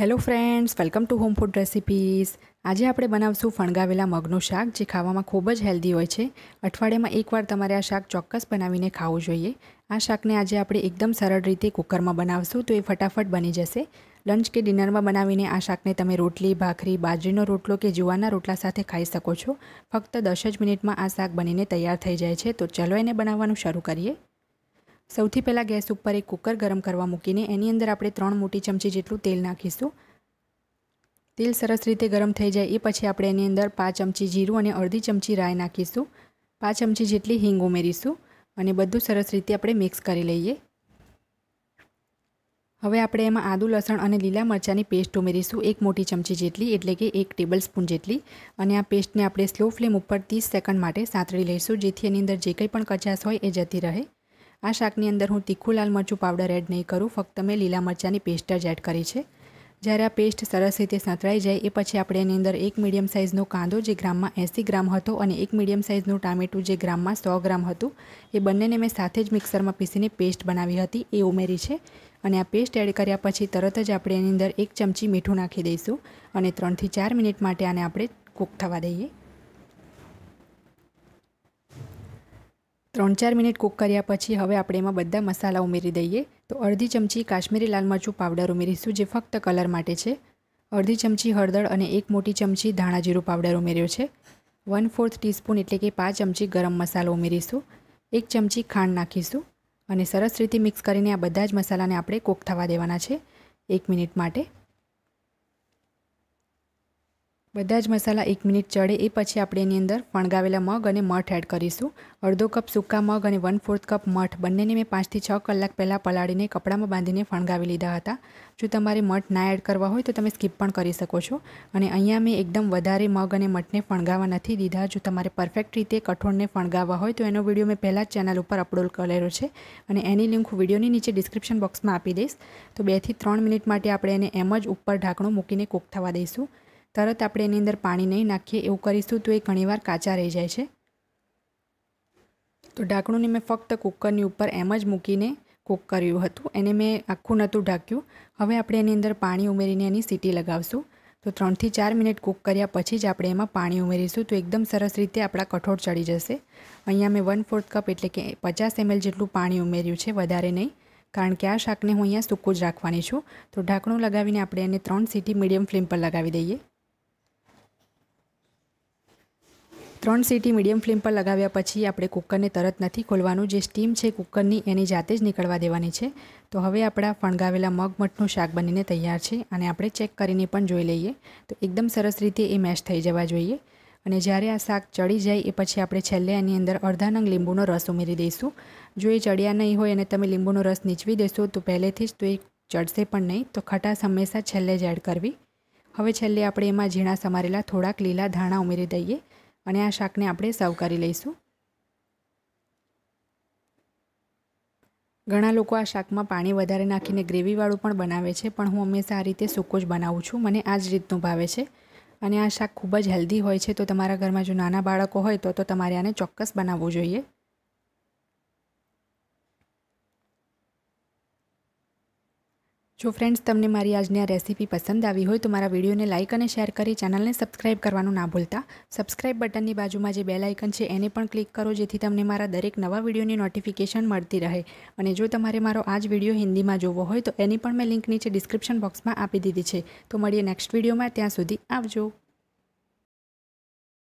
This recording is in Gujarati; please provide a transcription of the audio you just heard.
Hello friends, welcome to home food recipes. આજે આપણે બનાવશું ફણગાવેલા મગનું શાક, જે ખાવામાં ખૂબ જ હેલ્ધી હોય છે। અઠવાડિયામાં એકવાર તમારે આ શાક ચોક્કસ બનાવીને ખાવું જોઈએ। આ શાકને આજે આપણે એકદમ સરળ રીતે કુકરમાં બનાવશું તો એ ફટાફટ બની જશે। લંચ કે ડિનરમાં બનાવીને આ શાકને તમે રોટલી, ભાખરી, બાજરીનો રોટલો કે જુવારના રોટલા સાથે ખાઈ શકો છો। ફક્ત 10 જ મિનિટમાં આ શાક બનીને તૈયાર થઈ જાય છે। તો ચલો એને બનાવવાનું શરૂ કરીએ। સૌથી પહેલાં ગેસ ઉપર એક કુકર ગરમ કરવા મૂકીને એની અંદર આપણે 3 મોટી ચમચી જેટલું તેલ નાખીશું। તેલ સરસ રીતે ગરમ થઈ જાય એ પછી આપણે એની અંદર 5 ચમચી જીરું અને અડધી ચમચી રાઈ નાખીશું। 5 ચમચી જેટલી હિંગ ઉમેરીશું અને બધું સરસ રીતે આપણે મિક્સ કરી લઈએ। હવે આપણે એમાં આદુ, લસણ અને લીલા મરચાંની પેસ્ટ ઉમેરીશું 1 મોટી ચમચી જેટલી, એટલે કે 1 ટેબલસ્પૂન જેટલી। અને આ પેસ્ટને આપણે સ્લો ફ્લેમ ઉપર 30 સેકન્ડ માટે સાંતળી લઈશું, જેથી એની અંદર જે કંઈ પણ કચાશ હોય એ જતી રહે। આ શાકની અંદર હું તીખું લાલ મરચું પાવડર એડ નહીં કરું, ફક્ત મેં લીલા મરચાંની પેસ્ટ જ એડ કરી છે। જ્યારે આ પેસ્ટ સરસ રીતે સંતળાઈ જાય એ પછી આપણે એની અંદર 1 મીડિયમ સાઇઝનો કાંદો જે ગ્રામમાં 80 ગ્રામ હતો અને 1 મીડિયમ સાઇઝનું ટામેટું જે ગ્રામમાં 100 ગ્રામ હતું, એ બંનેને મેં સાથે જ મિક્સરમાં પીસીને પેસ્ટ બનાવી હતી એ ઉમેરી છે। અને આ પેસ્ટ એડ કર્યા પછી તરત જ આપણે એની અંદર 1 ચમચી મીઠું નાખી દઈશું અને 3 થી 4 મિનિટ માટે આને આપણે કૂક થવા દઈએ। 3-4 મિનિટ કૂક કર્યા પછી હવે આપણે એમાં બધા મસાલા ઉમેરી દઈએ। તો અડધી ચમચી કાશ્મીરી લાલ મરચું પાવડર ઉમેરીશું, જે ફક્ત કલર માટે છે। અડધી ચમચી હળદર અને 1 મોટી ચમચી ધાણા જીરું પાવડર ઉમેર્યો છે। 1/4 ટીસ્પૂન એટલે કે 5 ચમચી ગરમ મસાલો ઉમેરીશું। 1 ચમચી ખાંડ નાખીશું અને સરસ રીતે મિક્સ કરીને આ બધા જ મસાલાને આપણે કૂક થવા દેવાના છે 1 મિનિટ માટે। બધા જ મસાલા 1 મિનિટ ચડે એ પછી આપણે એની અંદર ફણગાવેલા મગ અને મઠ એડ કરીશું। અડધો કપ સૂકા મગ અને 1/4 કપ મઠ બંનેને મેં 5 થી 6 કલાક પહેલાં પલાળીને કપડામાં બાંધીને ફણગાવી લીધા હતા। જો તમારે મઠ ના એડ કરવા હોય તો તમે સ્કીપ પણ કરી શકો છો। અને અહીંયા મેં એકદમ વધારે મગ અને મઠને ફણગાવવા નથી દીધા। જો તમારે પરફેક્ટ રીતે કઠોળને ફણગાવવા હોય તો એનો વિડીયો મેં પહેલાં જ ચેનલ ઉપર અપલોડ કરેલો છે અને એની લિંક હું વિડીયોની નીચે ડિસ્ક્રિપ્શન બોક્સમાં આપી દઈશ। તો 2 થી 3 મિનિટ માટે આપણે એને એમ જ ઉપર ઢાંકણું મૂકીને કૂક થવા દઈશું। તરત આપણે એની અંદર પાણી નહીં નાખીએ, એવું કરીશું તો એ ઘણીવાર કાચા રહી જાય છે। તો ઢાંકણુંને મેં ફક્ત કુકરની ઉપર એમ જ મૂકીને કૂક કર્યું હતું, એને મેં આખું નહોતું ઢાંક્યું। હવે આપણે એની અંદર પાણી ઉમેરીને એની સીટી લગાવશું। તો 3 થી 4 મિનિટ કૂક કર્યા પછી જ આપણે એમાં પાણી ઉમેરીશું, તો એકદમ સરસ રીતે આપણા કઠોળ ચડી જશે। અહીંયા મેં 1/4 કપ એટલે કે 50 ml જેટલું પાણી ઉમેર્યું છે, વધારે નહીં, કારણ કે આ શાકને હું અહીંયા સૂકું જ રાખવાની છું। તો ઢાંકણું લગાવીને આપણે એને 3 સીટી મીડિયમ ફ્લેમ પર લગાવી દઈએ। 3 સીટી મીડિયમ ફ્લેમ પર લગાવ્યા પછી આપણે કુકરને તરત નથી ખોલવાનું, જે સ્ટીમ છે કુકરની એની જાતે જ નીકળવા દેવાની છે। તો હવે આપણા ફણગાવેલા મગ મઠનું શાક બનીને તૈયાર છે અને આપણે ચેક કરીને પણ જોઈ લઈએ તો એકદમ સરસ રીતે એ મેશ થઈ જવા જોઈએ। અને જ્યારે આ શાક ચડી જાય એ પછી આપણે છેલ્લે એની અંદર અડધા નંગ લીંબુનો રસ ઉમેરી દઈશું। જો એ ચડ્યા નહીં હોય અને તમે લીંબુનો રસ નીચવી દેશો તો પહેલેથી જ તો એ ચડશે પણ નહીં, તો ખટાશ હંમેશા છેલ્લે જ એડ કરવી। હવે છેલ્લે આપણે એમાં ઝીણા સમારેલા થોડાક લીલા ધાણા ઉમેરી દઈએ અને આ શાકને આપણે સર્વ કરી લઈશું। ઘણા લોકો આ શાકમાં પાણી વધારે નાખીને ગ્રેવીવાળું પણ બનાવે છે, પણ હું હંમેશા આ રીતે સૂકું જ બનાવું છું। મને આ જ રીતનું ભાવે છે અને આ શાક ખૂબ જ હેલ્ધી હોય છે। તો તમારા ઘરમાં જો નાના બાળકો હોય તો તમારે આને ચોક્કસ બનાવવું જોઈએ। જો ફ્રેન્ડ્સ, તમને મારી આજની આ રેસીપી પસંદ આવી હોય તો મારા વિડીયોને લાઇક અને શેર કરી ચેનલને સબસ્ક્રાઇબ કરવાનું ના ભૂલતા। સબસ્ક્રાઇબ બટનની બાજુમાં જે બેલ આઇકન છે એને પણ ક્લિક કરો, જેથી તમને મારા દરેક નવા વિડીયોની નોટિફિકેશન મળતી રહે। અને જો તમારે મારો આ જ વિડીયો હિન્દીમાં જોવો હોય તો એની પણ મેં લિંક નીચે ડિસ્ક્રિપ્શન બોક્સમાં આપી દીધી છે। તો મળીએ નેક્સ્ટ વિડીયોમાં, ત્યાં સુધી આવજો।